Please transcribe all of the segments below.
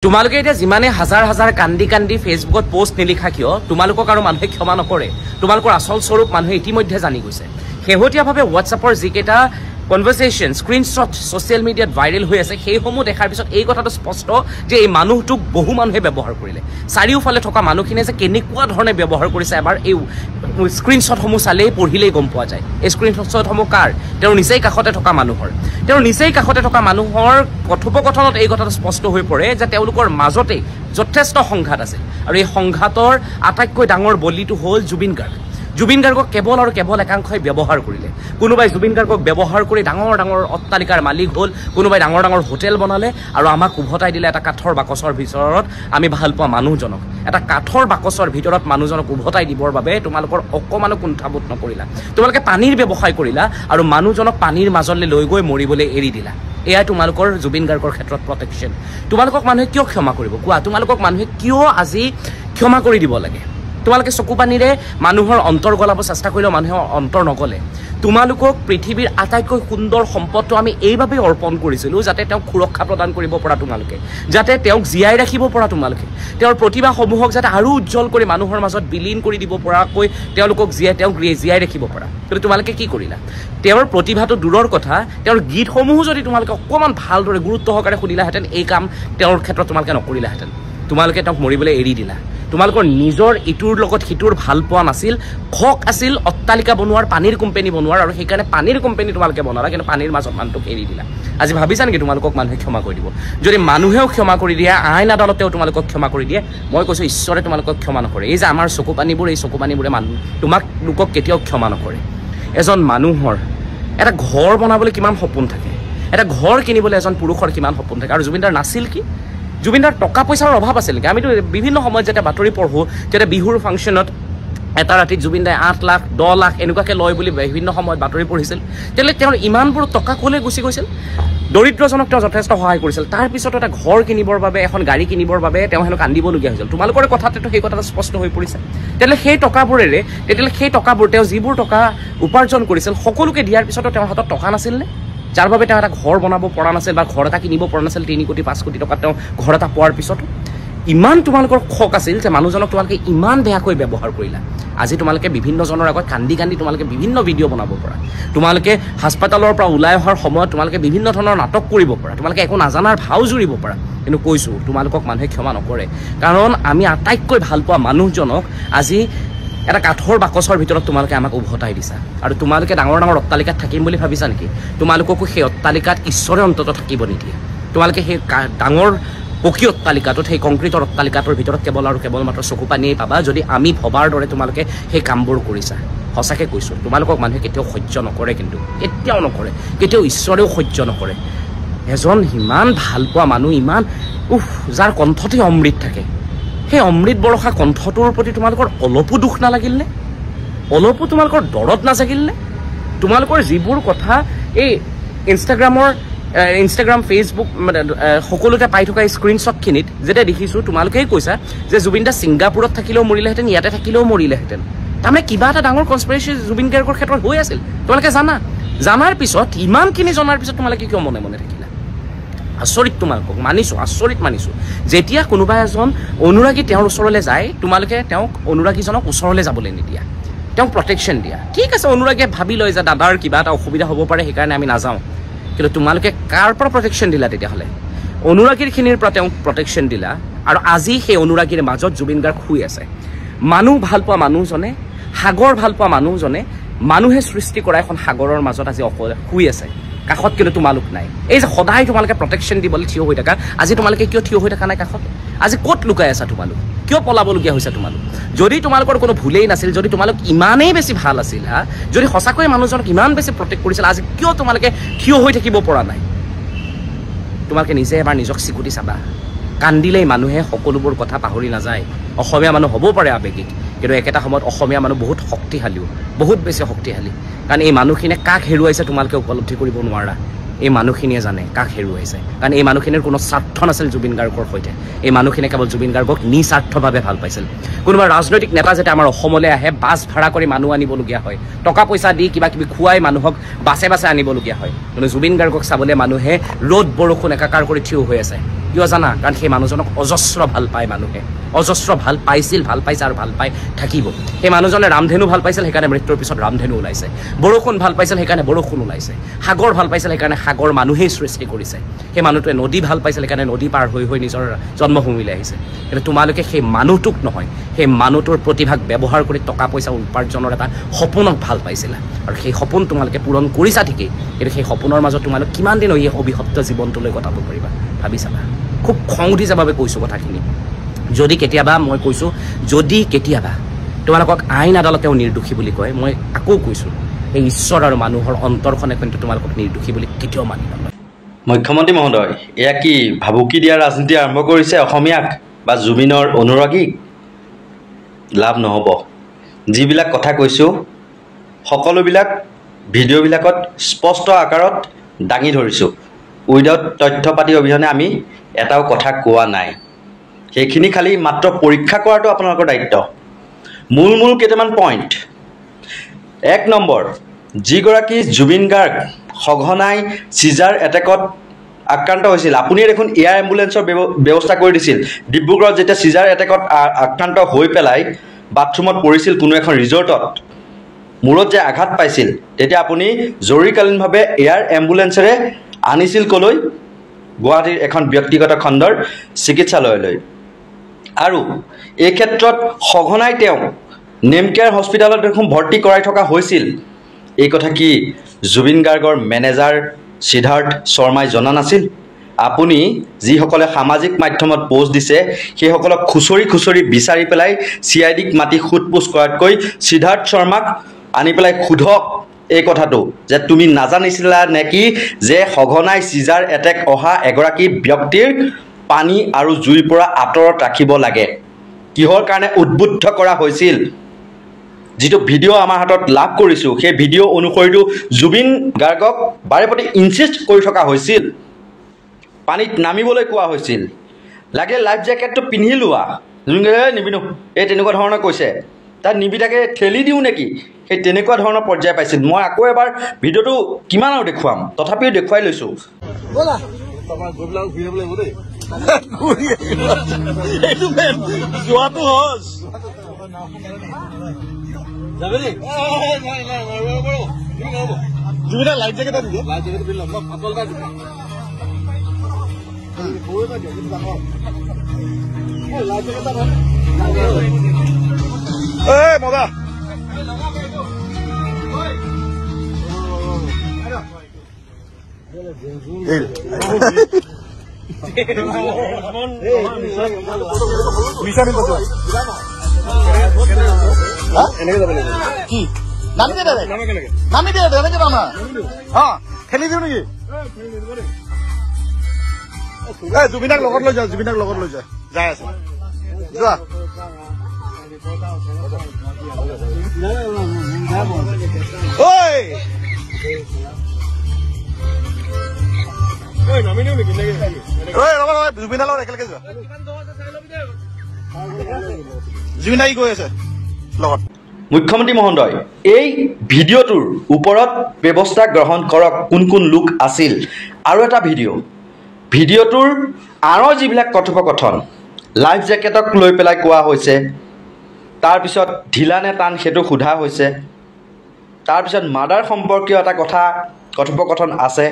তোমালোকে এটা যিমানে হাজাৰ হাজাৰ কান্দি কান্দি ফেচবুকত পোষ্ট নিলিখা কিয় তোমালোকক আৰু মানুহে ক্ষমা নকৰে তোমালোকৰ আসল স্বৰূপ মানুহে ইতিমধ্যে জানি গৈছে শেহতীয়াভাৱে হোৱাটছআপৰ যিকেইটা কনভাৰসেশন স্ক্ৰিনশ্বট সোশ্যাল মিডিয়াত ভাইৰেল হৈ আছে সেইসমূহ দেখাৰ পিছত এই কথাটো স্পষ্ট যে এই মানুহটোক বহু মানুহে ব্যৱহাৰ কৰিলে চাৰিওফালে থকা মানুহখিনিয়ে যে কেনেকুৱা ধৰণে ব্যৱহাৰ কৰিছে এবাৰ এই স্ক্ৰিনশ্বটসমূহ চালেই পঢ়িলেই গম পোৱা যায় এই স্ক্ৰিনশ্বটসমূহ কাৰ তেওঁৰ নিচেই কাষতে থকা মানুহৰ কথোপকথনত এই কথাটো স্পষ্ট হৈ পৰে যে তেওঁলোকৰ মাজতে যথেষ্ট সংঘাত আছে আৰু এই সংঘাতৰ আটাইতকৈ ডাঙৰ বলিটো হ'ল জুবিন গাৰ্গক কেৱল আৰু কেৱল একাংশই ব্যৱহাৰ কৰিলে কোনোবাই জুবিন গাৰ্গক ব্যৱহাৰ কৰি ডাঙৰ ডাঙৰ অট্টালিকাৰ মালিক হ'ল কোনোবাই ডাঙৰ ডাঙৰ হোটেল বনালে আৰু আমাক উভতাই দিলে এটা কাঠৰ বাকচৰ ভিতৰত আমি ভাল পোৱা মানুহজনক এটা কাঠৰ বাকচৰ ভিতৰত মানুহজনক উভতাই দিবৰ বাবে তোমালোকৰ অকমানো কুণ্ঠাবোধ নকৰিলা তোমালোকে পানীৰ ব্যৱসায় কৰিলা আৰু মানুহজনক পানীৰ মাজলৈ লৈ গৈ মৰিবলৈ এৰি দিলা এয়া তোমালোকৰ জুবিন গাৰ্গৰ ক্ষেত্ৰত প্ৰটেকশ্যন তোমালোকক মানুহে কিয় ক্ষমা কৰিব কোৱা তোমালোকক মানুহে কিয় আজি ক্ষমা কৰি দিব লাগে তোমালোকে চকুপানীৰে মানুহৰ অন্তৰ গলাব চেষ্টা কৰিলেও মানুহৰ অন্তৰ নগলে তোমালোকক পৃথিৱীৰ আটাইতকৈ সুন্দৰ সম্পদটো আমি এইভাবে অৰ্পণ কৰিছিলোঁ যাতে তেওঁক সুৰক্ষা প্ৰদান কৰিব পৰা তোমালোকে যাতে তেওঁক জীয়াই ৰাখিব পৰা তোমালোকে তেওঁৰ প্ৰতিভাসমূহক যাতে আৰু উজ্জ্বল কৰি মানুহৰ মাজত বিলীন কৰি দিব পৰাকৈ তেওঁলোকক জীয়াই ৰাখিব পৰা কিন্তু তোমালোকে কি কৰিলা তেওঁৰ প্ৰতিভাটো দূৰৰ কথা তেওঁৰ গীতসমূহ যদি তোমালোকে অকমান ভালদৰে গুৰুত্ব সহকাৰে শুনিলাহেঁতেন এই কাম তেওঁৰ ক্ষেত্ৰত তোমালোকে নকৰিলাহেঁতেন তোমালোকে তেওঁক মৰিবলৈ এৰি দিলা তোমালোকৰ নিজৰ ইটোৰ লগত সিটোৰ ভাল পোৱা নাছিল খক আছিল অট্টালিকা বনোৱাৰ পানীৰ কোম্পানী বনোৱাৰ আৰু সেইকাৰণে পানীৰ কোম্পানী তোমালোকে বনালা কিন্তু পানীৰ মাজত মানুহটোক এৰি দিলা আজি ভাবিছা নেকি তোমালোকক মানুহে ক্ষমা কৰি দিব যদি মানুহেও ক্ষমা কৰি দিয়ে আইন আদালতেও তোমালোকক ক্ষমা কৰি দিয়ে মই কৈছোঁ ঈশ্বৰে তোমালোকক ক্ষমা নকৰে এই যে আমাৰ চকুপানীবোৰে লোকক কেতিয়াও ক্ষমা নকৰে এজন মানুহৰ এটা ঘৰ বনাবলৈ কিমান সপোন থাকে এটা ঘৰ কিনিবলৈ এজন পুৰুষৰ কিমান সপোন থাকে আৰু জুবিনদাৰ নাছিল কি জুবিনদাৰ টকা পইচাৰ অভাৱ আছিল নেকি আমিতো বিভিন্ন সময়ত যেতিয়া বাতৰি পঢ়োঁ যেতিয়া বিহুৰ ফাংচনত এটা ৰাতিত জুবিনদাই 8 লাখ 10 লাখ এনেকুৱাকৈ লয় বুলি বিভিন্ন সময়ত বাতৰি পঢ়িছিল তেতিয়াহ'লে তেওঁৰ ইমানবোৰ টকা ক'লৈ গুচি গৈছিল দৰিদ্ৰজনক তেওঁ যথেষ্ট সহায় কৰিছিল তাৰপিছত এটা ঘৰ কিনিবৰ বাবে এখন গাড়ী কিনিবৰ বাবে তেওঁ হেনো কান্দিবলগীয়া হৈছিল তোমালোকৰ কথাতেতো সেই কথাটো স্পষ্ট হৈ পৰিছে তেতিয়াহ'লে সেই টকাবোৰ তেওঁ যিবোৰ টকা উপাৰ্জন কৰিছিল সকলোকে দিয়াৰ পিছতো তেওঁৰ হাতত টকা নাছিল নে যাৰ বাবে তেওঁ এটা ঘৰ বনাব পৰা নাছিল বা ঘৰ এটা কিনিব পৰা নাছিল 3 কোটি 5 কোটি টকা তেওঁ ঘৰ এটা পোৱাৰ পিছতো ইমান তোমালোকৰ খক আছিল যে মানুহজনক তোমালোকে ইমান বেয়াকৈ ব্যৱহাৰ কৰিলা আজি তোমালোকে বিভিন্নজনৰ আগত কান্দি কান্দি তোমালোকে বিভিন্ন ভিডিঅ' বনাব পৰা তোমালোকে হাস্পতালৰ পৰা ওলাই অহাৰ সময়ত তোমালোকে বিভিন্ন ধৰণৰ নাটক কৰিব পৰা তোমালোকে একো নাজানাৰ ভাও জুৰিব পৰা কিন্তু কৈছোঁ তোমালোকক মানুহে ক্ষমা নকৰে কাৰণ আমি আটাইতকৈ ভাল পোৱা মানুহজনক আজি এটা কাঠৰ বাকচৰ ভিতৰত তোমালোকে আমাক উভতাই দিছা আৰু তোমালোকে ডাঙৰ ডাঙৰ অট্টালিকাত থাকিম বুলি ভাবিছা নেকি তোমালোককো সেই অট্টালিকাত ঈশ্বৰে অন্তত থাকিব নিদিয়ে তোমালোকে সেই ডাঙৰ পকী অট্টালিকাটোত সেই কংক্ৰিটৰ অট্টালিকাটোৰ ভিতৰত কেৱল আৰু কেৱল মাত্ৰ চকুপানীয়ে পাবা যদি আমি ভবাৰ দৰে তোমালোকে সেই কামবোৰ কৰিছা সঁচাকৈ কৈছোঁ তোমালোকক মানুহে কেতিয়াও সহ্য নকৰে কিন্তু কেতিয়াও নকৰে কেতিয়াও ঈশ্বৰেও সহ্য নকৰে এজন ইমান ভাল পোৱা মানুহ ইমান যাৰ কণ্ঠতে অমৃত থাকে সেই অমৃত বৰষা কণ্ঠটোৰ প্ৰতি তোমালোকৰ অলপো দুখ নালাগিল নে অলপো তোমালোকৰ দৰদ নাজাগিল নে তোমালোকৰ যিবোৰ কথা এই ইনষ্টাগ্ৰাম ফেচবুক সকলোতে পাই থকা স্ক্ৰিনশ্বটখিনিত যেতিয়া দেখিছোঁ তোমালোকেই কৈছা যে জুবিনদা ছিংগাপুৰত থাকিলেও মৰিলেহেঁতেন ইয়াতে থাকিলেও মৰিলেহেঁতেন তাৰমানে কিবা এটা ডাঙৰ কনস্পিৰেচি জুবিন গাৰ্গৰ ক্ষেত্ৰত হৈ আছিল তোমালোকে জানাৰ পিছত ইমানখিনি জনাৰ পিছত তোমালোকে কিয় মনে মনে থাকিলা আচৰিত তোমালোকক আচৰিত মানিছোঁ যেতিয়া কোনোবা এজন অনুৰাগী তেওঁৰ ওচৰলৈ যায় তোমালোকে তেওঁক অনুৰাগীজনক ওচৰলৈ যাবলৈ নিদিয়া তেওঁক প্ৰটেকশ্যন দিয়া ঠিক আছে অনুৰাগীয়ে ভাবি লয় যে দাদাৰ কিবা এটা অসুবিধা হ'ব পাৰে সেইকাৰণে আমি নাযাওঁ কিন্তু তোমালোকে কাৰ পৰা প্ৰটেকশ্যন দিলা তেতিয়াহ'লে অনুৰাগীৰখিনিৰ পৰা তেওঁক প্ৰটেকশ্যন দিলা আৰু আজি সেই অনুৰাগীৰ মাজত জুবিন গাৰ্গ শুই আছে মানুহ ভাল পোৱা মানুহজনে সাগৰ ভাল পোৱা মানুহজনে মানুহে সৃষ্টি কৰা এখন সাগৰৰ মাজত আজি অকলে শুই আছে কাষত কিন্তু তোমালোক নাই এই যে সদায় তোমালোকে প্ৰটেকশ্যন দিবলৈ থিয় হৈ থাকা আজি তোমালোকে কিয় থিয় হৈ থকা নাই কাষত আজি ক'ত লুকাই আছা তোমালোক কিয় পলাবলগীয়া হৈছে তোমালোক যদি তোমালোকৰ কোনো ভুলেই নাছিল যদি তোমালোক ইমানেই বেছি ভাল আছিল যদি সঁচাকৈয়ে মানুহজনক ইমান বেছি প্ৰটেক্ট কৰিছিল আজি কিয় তোমালোকে থিয় হৈ থাকিব পৰা নাই তোমালোকে নিজে এবাৰ নিজক চিকুটি চাবা কান্দিলেই মানুহে সকলোবোৰ কথা পাহৰি নাযায় অসমীয়া মানুহ হ'ব পাৰে আৱেগিক কিন্তু একেটা সময়ত অসমীয়া মানুহ বহুত শক্তিশালীও বহুত বেছি শক্তিশালী কাৰণ এই মানুহখিনিয়ে কাক হেৰুৱাইছে তোমালোকে উপলব্ধি কৰিব নোৱাৰা এই মানুহখিনিয়ে জানে কাক হেৰুৱাইছে কাৰণ এই মানুহখিনিৰ কোনো স্বাৰ্থ নাছিল জুবিন গাৰ্গৰ সৈতে এই মানুহখিনিয়ে কেৱল জুবিন গাৰ্গক নিস্বাৰ্থভাৱে ভাল পাইছিল কোনোবা ৰাজনৈতিক নেতা যেতিয়া আমাৰ অসমলৈ আহে বাছ ভাড়া কৰি মানুহ আনিবলগীয়া হয় টকা পইচা দি কিবা কিবি খুৱাই মানুহক বাছে বাছে আনিবলগীয়া হয় কিন্তু জুবিন গাৰ্গক চাবলৈ মানুহে ৰ'দ বৰষুণ একাকাৰ কৰি থিয় হৈ আছে কিয় জানা কাৰণ সেই মানুহজনক অজস্ৰ ভাল পায় মানুহে অজস্ৰ ভাল পাইছিল ভাল পাইছে আৰু ভাল পাই থাকিব সেই মানুহজনে ৰামধেনু ভাল পাইছিল সেইকাৰণে মৃত্যুৰ পিছত ৰামধেনু ওলাইছে বৰষুণ ভাল পাইছিল সেইকাৰণে বৰষুণ ওলাইছে সাগৰ ভাল পাইছিল সেইকাৰণে সাগৰ মানুহেই সৃষ্টি কৰিছে সেই মানুহটোৱে নদী ভাল পাইছিল সেইকাৰণে নদী পাৰ হৈ হৈ নিজৰ জন্মভূমিলৈ আহিছে কিন্তু তোমালোকে সেই মানুহটোক নহয় সেই মানুহটোৰ প্ৰতিভাক ব্যৱহাৰ কৰি টকা পইচা উপাৰ্জনৰ এটা সপোনক ভাল পাইছিলা আৰু সেই সপোন তোমালোকে পূৰণ কৰিছা ঠিকেই কিন্তু সেই সপোনৰ মাজত তোমালোক কিমান দিন এই অবিভক্ত জীৱনটোলৈ কটাব পাৰিবা ভাবি চাবা খুব খং উঠি যাবাবে কৈছোঁ কথাখিনি যদি কেতিয়াবা মই কৈছোঁ যদি কেতিয়াবা তোমালোকক আইন আদালতেও নিৰ্দোষী বুলি কয় মই আকৌ কৈছোঁ এই ঈশ্বৰ আৰু মানুহৰ অন্তৰখনে কিন্তু তোমালোকক নিৰ্দোষী বুলি কেতিয়াও মানি নলয় মুখ্যমন্ত্ৰী মহোদয় এয়া কি ভাবুকি দিয়া ৰাজনীতি আৰম্ভ কৰিছে অসমীয়াক বা জুবিনৰ অনুৰাগীক লাভ নহ'ব যিবিলাক কথা কৈছোঁ সকলোবিলাক ভিডিঅ'বিলাকত স্পষ্ট আকাৰত দাঙি ধৰিছোঁ উইদাউট তথ্য পাতি অবিহনে আমি এটাও কথা কোৱা নাই সেইখিনি খালি মাত্ৰ পৰীক্ষা কৰাটো আপোনালোকৰ দায়িত্ব মূল কেইটামান পইণ্ট 1 নম্বৰ যিগৰাকী জুবিন গাৰ্গ সঘনাই চিজাৰ এটেকত আক্ৰান্ত হৈছিল আপুনি দেখোন এয়াৰ এম্বুলেন্সৰ ব্যৱস্থা কৰি দিছিল ডিব্ৰুগড়ত যেতিয়া চিজাৰ এটেকত আক্ৰান্ত হৈ পেলাই বাথৰুমত পৰিছিল কোনো এখন ৰিজৰ্টত মূৰত যে আঘাত পাইছিল তেতিয়া আপুনি জৰুৰীকালীনভাৱে এয়াৰ এম্বুলেন্সেৰে আনিছিল কলৈ গুৱাহাটীৰ এখন ব্যক্তিগত খণ্ডৰ চিকিৎসালয়লৈ আৰু এই ক্ষেত্ৰত সঘনাই তেওঁ নেমকেয়াৰ হস্পিটেলত দেখোন ভৰ্তি কৰাই থকা হৈছিল এই কথা কি জুবিন গাৰ্গৰ মেনেজাৰ সিদ্ধাৰ্থ শৰ্মাই জনা নাছিল আপুনি যিসকলে সামাজিক মাধ্যমত পোষ্ট দিছে সেইসকলক খুচৰি বিচাৰি পেলাই CIDক মাতি খুটপুছ কৰাতকৈ সিদ্ধাৰ্থ শৰ্মাক আনি পেলাই খুধক এই কথাটো যে তুমি নাজানিছিলা নেকি যে সঘনাই চিজাৰ এটেক অহা এগৰাকী ব্যক্তিৰ পানী আৰু জুইৰ পৰা আঁতৰত ৰাখিব লাগে কিহৰ কাৰণে উদ্বুদ্ধ কৰা হৈছিল যিটো ভিডিঅ' আমাৰ হাতত লাভ কৰিছোঁ সেই ভিডিঅ' অনুসৰিটো জুবিন গাৰ্গক বাৰেপতি ইনচিষ্ট কৰি থকা হৈছিল পানীত নামিবলৈ কোৱা হৈছিল লাগে লাইফ জেকেটটো পিন্ধি লোৱা জুবিন গাৰ্গে নিবিনো এই তেনেকুৱা ধৰণৰ কৈছে তাত নিবিদাকে ঠেলি দিওঁ নেকি সেই তেনেকুৱা ধৰণৰ পৰ্যায় পাইছিল মই আকৌ এবাৰ ভিডিঅ'টো কিমান আৰু দেখুৱাম তথাপিও দেখুৱাই লৈছোঁ লাইফ জেকেট মজা কি নামি দে এনেকে না ঠেলি দিওঁ নেকি জুবিনাক লগত লৈ যা যাই আছে যোৱা জুবিনাৰ লগত একেলগে যোৱা জুবিনা কি কৈ আছে লগত মুখ্যমন্ত্ৰী মহোদয় এই ভিডিঅ'টোৰ ওপৰত ব্যৱস্থা গ্ৰহণ কৰক কোন লোক আছিল আৰু এটা ভিডিঅ'টোৰ আঁৰৰ যিবিলাক কথোপকথন লাইফ জেকেটক লৈ পেলাই কোৱা হৈছে তাৰপিছত ঢিলা নে টান সেইটো সোধা হৈছে তাৰপিছত মাৰ্ডাৰ সম্পৰ্কীয় এটা কথোপকথন আছে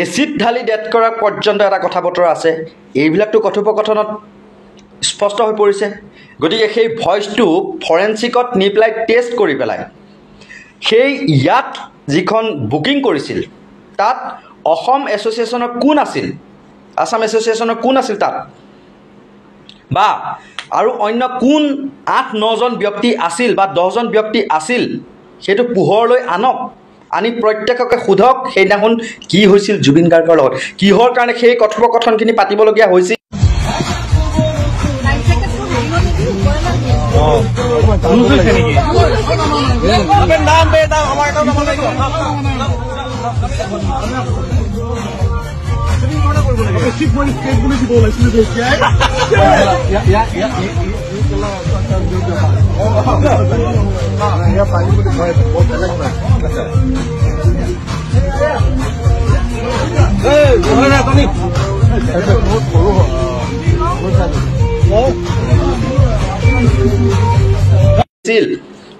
এচিড ঢালি ডেথ কৰা পৰ্যন্ত এটা কথা বতৰা আছে এইবিলাকতো কথোপকথনত স্পষ্ট হৈ পৰিছে গতিকে সেই ভইচটো ফৰেনচিকত নি পেলাই টেষ্ট কৰি পেলাই সেই ইয়াত যিখন বুকিং কৰিছিল তাত অসম এছ'চিয়েশ্যনৰ কোন আছিল আসাম এছ'চিয়েশ্যনৰ কোন আছিল তাত বা আৰু অন্য কোন 8-9 জন ব্যক্তি আছিল বা 10 জন ব্যক্তি আছিল সেইটো পোহৰলৈ আনক আনি প্ৰত্যেককে সোধক সেইদিনাখন কি হৈছিল জুবিন গাৰ্গৰ লগত কিহৰ কাৰণে সেই কথোপকথনখিনি পাতিবলগীয়া হৈছিল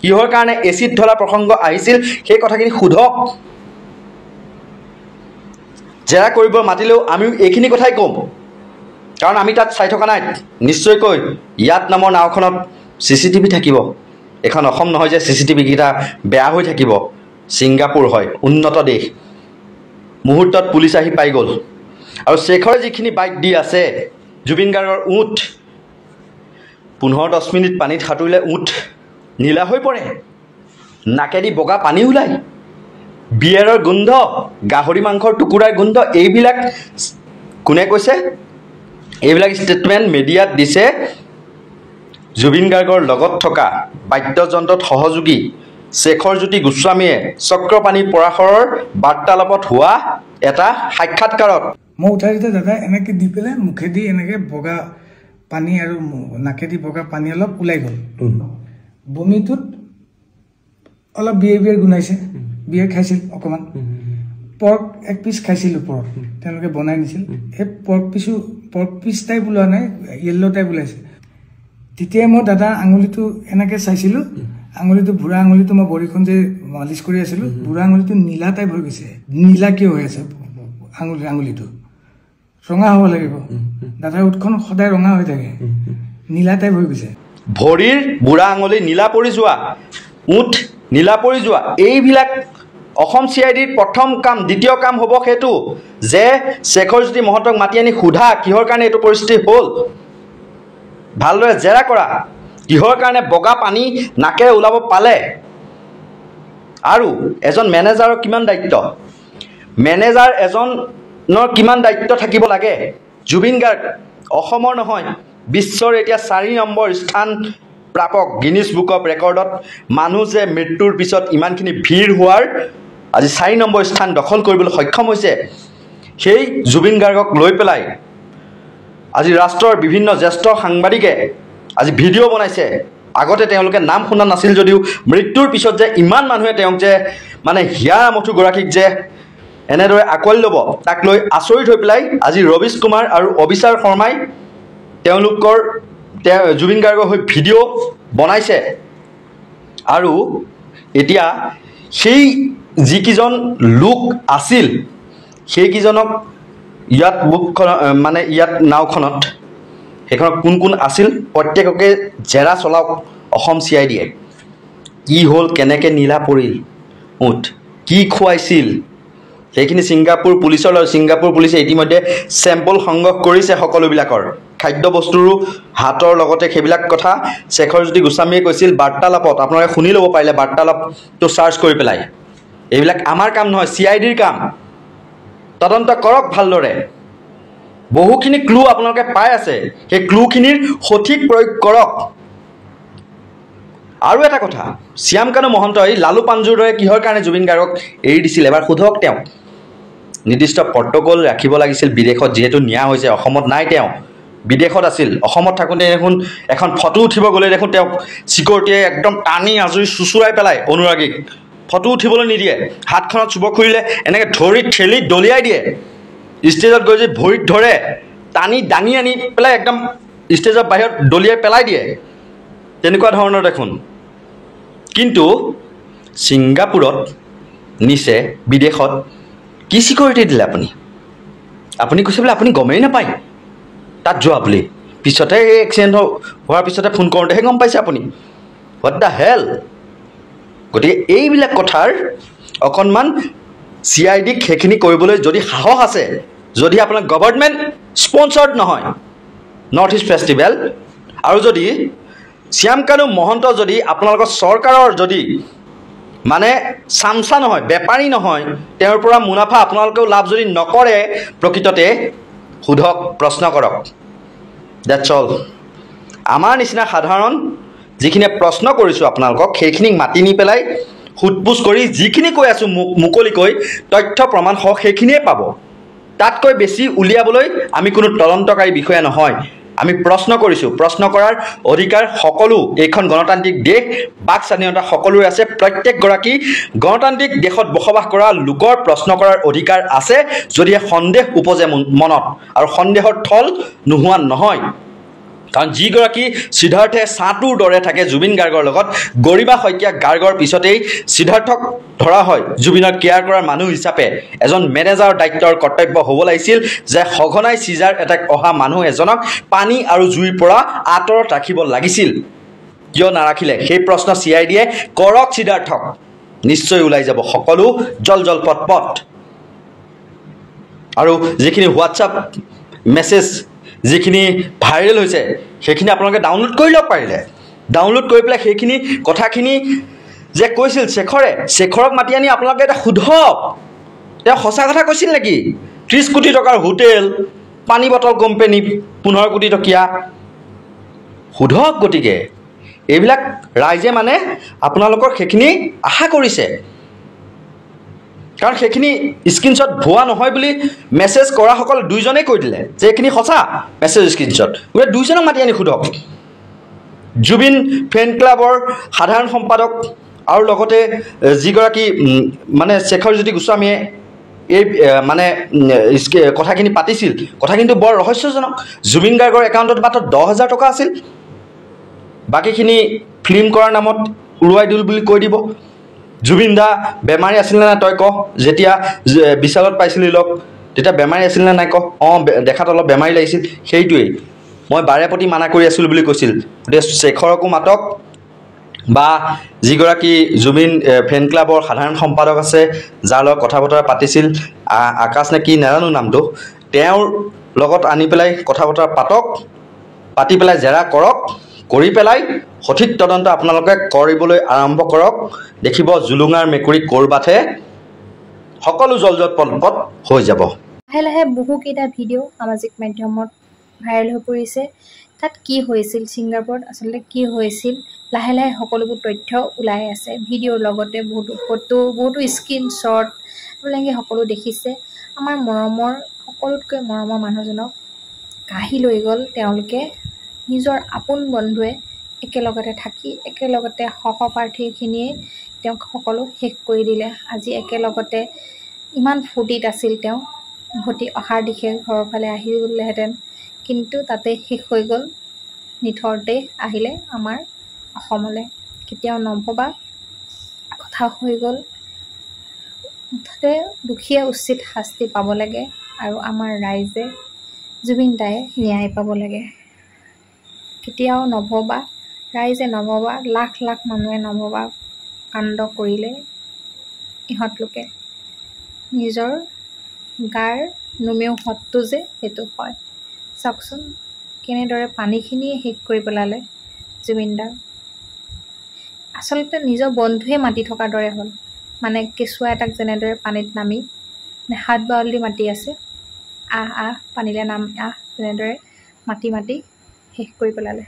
কিহৰ কাৰণে এচিড ঢলা প্ৰসংগ আহিছিল সেই কথাখিনি সোধক জেৰা কৰিব মাতিলেও আমি এইখিনি কথাই ক'ম কাৰণ আমি তাত চাই থকা নাই নিশ্চয়কৈ ইয়াত নামৰ নাওখনত CCTV থাকিব এখন অসম নহয় যে CCTV কেইটা বেয়া হৈ থাকিব ছিংগাপুৰ হয় উন্নত দেশ মুহূৰ্তত পুলিচ আহি পাই গ'ল আৰু শেখৰে যিখিনি বাইক দি আছে জুবিন গাৰ্গৰ উঠ 15-10 মিনিট পানীত সাঁতুৰিলে উঠ নীলা হৈ পৰে নাকেদি বগা পানী ওলায় বিয়েৰৰ গোন্ধ গাহৰি মাংসৰ টুকুৰাৰ গোন্ধ এইবিলাক কোনে কৈছে এইবিলাক ষ্টেটমেণ্ট মিডিয়াত দিছে জুবিন গাৰ্গৰ লগত থকা বাদ্যযন্ত্ৰত সহযোগী শেখৰ জ্যোতি গোস্বামীয়ে চক্ৰপাণী পৰাশৰৰ বাৰ্তালাপত হোৱা এটা সাক্ষাৎকাৰত মই উঠাই দিতে দাদা এনেকৈ দি পেলাই মুখেদি এনেকৈ বগা পানী আৰু নাকেদি বগা পানী অলপ ওলাই গ'ল বমিটোত অলপ বিয়েৰ গুণাইছে বিয়েৰ খাইছিল অকণমান পৰ্ক এক পিচ খাইছিল ওপৰত তেওঁলোকে বনাই নিছিল সেই পৰ্ক পিচ টাইপ ওলোৱা নাই য়েল্ল' টাইপ ওলাইছে তেতিয়াই মই দাদা আঙুলিটো এনেকৈ চাইছিলোঁ আঙুলিটো বুঢ়া আঙুলিটো মই বৰিখন যে মালিচ কৰি আছিলোঁ বুঢ়া আঙুলিটো নীলা টাইপ হৈ গৈছে নীলা কিয় হৈ আছে আঙুলিটো ৰঙা হ'ব লাগিব দাদাৰ উঠখন সদায় ৰঙা হৈ থাকে নীলা টাইপ হৈ গৈছে ভৰিৰ বুঢ়া আঙুলি নীলা পৰি যোৱা উঠ নীলা পৰি যোৱা এইবিলাক অসম CIDৰ প্ৰথম কাম দ্বিতীয় কাম হ'ব সেইটো যে শেখৰ জ্যোতি মহন্তক মাতি আনি সোধা কিহৰ কাৰণে এইটো পৰিস্থিতি হ'ল ভালদৰে জেৰা কৰা কিহৰ কাৰণে বগা পানী নাকেৰে ওলাব পালে আৰু এজন মেনেজাৰৰ কিমান দায়িত্ব মেনেজাৰ এজনৰ কিমান দায়িত্ব থাকিব লাগে জুবিন গাৰ্গ অসমৰ নহয় বিশ্বৰ এতিয়া 4 নম্বৰ স্থান প্ৰাপক গিনিছ বুক অফ ৰেকৰ্ডত মানুহ যে মৃত্যুৰ পিছত ইমানখিনি ভিৰ হোৱাৰ আজি 4 নম্বৰ স্থান দখল কৰিবলৈ সক্ষম হৈছে সেই জুবিন গাৰ্গক লৈ পেলাই আজি ৰাষ্ট্ৰৰ বিভিন্ন জ্যেষ্ঠ সাংবাদিকে আজি ভিডিঅ' বনাইছে আগতে তেওঁলোকে নাম শুনা নাছিল যদিও মৃত্যুৰ পিছত যে ইমান মানুহে তেওঁক যে মানে হিয়া মথু গৰাকীক যে এনেদৰে আকোৱালি ল'ব তাক লৈ আচৰিত হৈ পেলাই আজি ৰবিশ কুমাৰ আৰু অবিচাৰ শৰ্মাই তেওঁলোকৰ জুবিন গাৰ্গৰ হৈ ভিডিঅ' বনাইছে আৰু এতিয়া সেই যিকেইজন লোক আছিল সেইকেইজনক ইয়াত বুকখন মানে ইয়াত নাওখনত সেইখনত কোন কোন আছিল প্ৰত্যেককে জেৰা চলাওক অসম CIDয়ে কি হ'ল কেনেকৈ নীলা পৰিল উঠ কি খুৱাইছিল সেইখিনি ছিংগাপুৰ পুলিচে ইতিমধ্যে চেম্পল সংগ্ৰহ কৰিছে সকলোবিলাকৰ খাদ্যবস্তুৰো হাতৰ লগতে সেইবিলাক কথা শেখৰ জ্যোতি গোস্বামীয়ে কৈছিল বাৰ্তালাপত আপোনালোকে শুনি ল'ব পাৰিলে বাৰ্তালাপটো চাৰ্চ কৰি পেলাই এইবিলাক আমাৰ কাম নহয় CIDৰ কাম তদন্ত কৰক ভালদৰে বহুখিনি ক্লু আপোনালোকে পাই আছে সেই ক্লুখিনিৰ সঠিক প্ৰয়োগ কৰক আৰু এটা কথা শ্যামকানু মহন্তই লালু পাঞ্জুৰ দৰে কিহৰ কাৰণে জুবিন গাৰ্গক এৰি দিছিল এবাৰ সোধক তেওঁ নিৰ্দিষ্ট প্ৰট'কল ৰাখিব লাগিছিল বিদেশত যিহেতু নিয়া হৈছে অসমত নাই তেওঁ বিদেশত আছিল অসমত থাকোঁতে দেখোন এখন ফটো উঠিব গ'লে দেখোন তেওঁক চিকিউৰিটিয়ে একদম টানি আজৰি চুচুৰাই পেলাই অনুৰাগীক ফটো উঠিবলৈ নিদিয়ে হাতখনত চুব খুৰিলে এনেকৈ ধৰি ঠেলি দলিয়াই দিয়ে ষ্টেজত গৈ যে ভৰিত ধৰে টানি দাঙি আনি পেলাই একদম ষ্টেজৰ বাহিৰত দলিয়াই পেলাই দিয়ে তেনেকুৱা ধৰণৰ দেখোন কিন্তু ছিংগাপুৰত নিছে বিদেশত কি চিকিউৰিটি দিলে আপুনি কৈছে বোলে আপুনি গমেই নাপায় তাত যোৱা বুলি পিছতে এই এক্সিডেণ্ট হোৱাৰ পিছতে ফোন কৰোঁতেহে গম পাইছে আপুনি হোৱাট দ্য হেল গতিকে এইবিলাক কথাৰ অকণমান CIDক সেইখিনি কৰিবলৈ যদি সাহস আছে যদি আপোনাৰ গভৰ্ণমেণ্ট স্পনচাৰ্ড নহয় নৰ্থ ইষ্ট ফেষ্টিভেল আৰু যদি শ্যামকানু মহন্ত যদি আপোনালোকৰ চৰকাৰৰ যদি মানে চামচা নহয় বেপাৰী নহয় তেওঁৰ পৰা মুনাফা আপোনালোকেও লাভ যদি নকৰে প্ৰকৃততে সোধক প্ৰশ্ন কৰক ডেটছ অল আমাৰ নিচিনা সাধাৰণ যিখিনিয়ে প্ৰশ্ন কৰিছোঁ আপোনালোকক সেইখিনিক মাতি নি পেলাই সোধপোছ কৰি যিখিনি কৈ আছোঁ মুকলিকৈ তথ্য প্ৰমাণ সহ সেইখিনিয়ে পাব তাতকৈ বেছি উলিয়াবলৈ আমি কোনো তদন্তকাৰী বিষয়া নহয় আমি প্ৰশ্ন কৰিছোঁ প্ৰশ্ন কৰাৰ অধিকাৰ সকলো এইখন গণতান্ত্ৰিক দেশ বাক স্বাধীনতা সকলোৰে আছে প্ৰত্যেকগৰাকী গণতান্ত্ৰিক দেশত বসবাস কৰা লোকৰ প্ৰশ্ন কৰাৰ অধিকাৰ আছে যদিহে সন্দেহ উপজে মনত আৰু সন্দেহৰ থল নোহোৱা নহয় কাৰণ যিগৰাকী সিদ্ধাৰ্থে ছাটোৰ দৰে থাকে জুবিন গাৰ্গৰ লগত গৰিমা শইকীয়া গাৰ্গৰ পিছতেই সিদ্ধাৰ্থক ধৰা হয় জুবিনৰ কেয়াৰ কৰাৰ মানুহ হিচাপে এজন মেনেজাৰৰ দায়িত্বৰ কৰ্তব্য হ'ব লাগিছিল যে সঘনাই চিজাৰ এটাক অহা মানুহ এজনক পানী আৰু জুইৰ পৰা আঁতৰত ৰাখিব লাগিছিল কিয় নাৰাখিলে সেই প্ৰশ্ন CIDয়ে কৰক সিদ্ধাৰ্থক নিশ্চয় ওলাই যাব সকলো জল জল পট পট আৰু যিখিনি হোৱাটছআপ মেছেজ যিখিনি ভাইৰেল হৈছে সেইখিনি আপোনালোকে ডাউনলোড কৰি ল'ব পাৰিলে ডাউনলোড কৰি পেলাই সেইখিনি কথাখিনি যে কৈছিল শেখৰক মাতি আনি আপোনালোকে এটা সোধক তেওঁ সঁচা কথা কৈছিল নেকি 30 কোটি টকাৰ হোটেল পানী বটল কোম্পানী 15 কোটি টকীয়া সোধক গতিকে এইবিলাক ৰাইজে মানে আপোনালোকৰ সেইখিনি আশা কৰিছে কাৰণ সেইখিনি স্ক্ৰীনশ্বট ভুৱা নহয় বুলি মেছেজ কৰাসকল দুইজনেই কৈ দিলে যে এইখিনি সঁচা মেছেজ স্ক্ৰীনশ্বট গতিকে দুইজনক মাতি আনি সোধক জুবিন ফেন ক্লাবৰ সাধাৰণ সম্পাদক আৰু লগতে যিগৰাকী মানে শেখৰজ্যোতি গোস্বামীয়ে এই মানে কথাখিনি পাতিছিল কথা কিন্তু বৰ ৰহস্যজনক জুবিন গাৰ্গৰ একাউণ্টত মাত্ৰ 10,000 টকা আছিল বাকীখিনি ফিল্ম কৰাৰ নামত উৰুৱাই দিল বুলি কৈ দিব জুবিন দা বেমাৰী আছিল নে নাই তই কহ যেতিয়া বিশালত পাইছিলি লগ তেতিয়া বেমাৰী আছিল নে নাই কহ দেখাত অলপ বেমাৰী লাগিছিল সেইটোৱেই মই বাৰে প্ৰতি মানা কৰি আছিলোঁ বুলি কৈছিল গতিকে শেখৰকো মাতক বা যিগৰাকী জুবিন ফেন ক্লাবৰ সাধাৰণ সম্পাদক আছে যাৰ লগত কথা বতৰা পাতিছিল আকাশ নে কি নাজানো নামটো তেওঁৰ লগত আনি পেলাই কথা বতৰা পাতি পেলাই জেৰা কৰক কৰি পেলাই সঠিক তদন্ত আপোনালোকে কৰিবলৈ আৰম্ভ কৰক দেখিব জুলুঙাৰ মেকুৰী কৰবাতহে সকলো জলজট পলপট হৈ যাব লাহে লাহে বহুকেইটা ভিডিঅ' সামাজিক মাধ্যমত ভাইৰেল হৈ পৰিছে তাত কি হৈছিল ছিংগাপুৰত আচলতে কি হৈছিল লাহে লাহে সকলোবোৰ তথ্য ওলাই আছে ভিডিঅ'ৰ লগতে বহুতো ফটো বহুতো স্ক্ৰীনশ্বট আপোনালোকে সকলো দেখিছে আমাৰ মৰমৰ সকলোতকৈ মৰমৰ মানুহজনক কাঢ়ি লৈ গ'ল তেওঁলোকে নিজৰ আপোন বন্ধুৱে একেলগতে থাকি একেলগতে সহপাঠীখিনিয়ে তেওঁক সকলো শেষ কৰি দিলে আজি একেলগতে ইমান ফূৰ্তিত আছিল তেওঁ উভতি অহাৰ দিশে ঘৰৰ ফালে আহি গ'লেহেঁতেন কিন্তু তাতে শেষ হৈ গ'ল নিথৰতে আহিলে আমাৰ অসমলৈ কেতিয়াও নভবা কথা হৈ গ'ল মুঠতে দুখীয়া উচিত শাস্তি পাব লাগে আৰু আমাৰ ৰাইজে জুবিন দায়ে ন্যায় পাব লাগে কেতিয়াও নভবা ৰাইজে নভবা লাখ লাখ মানুহে নভবা কাণ্ড কৰিলে ইহঁত লোকে নিজৰ গাৰ নোমেও হতটো যে সেইটো হয় চাওকচোন কেনেদৰে পানীখিনিয়ে শেষ কৰি পেলালে জুবিন দাৰ আচলতে নিজৰ বন্ধুৱে মাতি থকাৰ দৰে হ'ল মানে কেঁচুৱা এটাক যেনেদৰে পানীত নামি হাত বাউলি মাতি আছে আহ পানীলে নাম তেনেদৰে মাতি শেষ কৰি পেলালে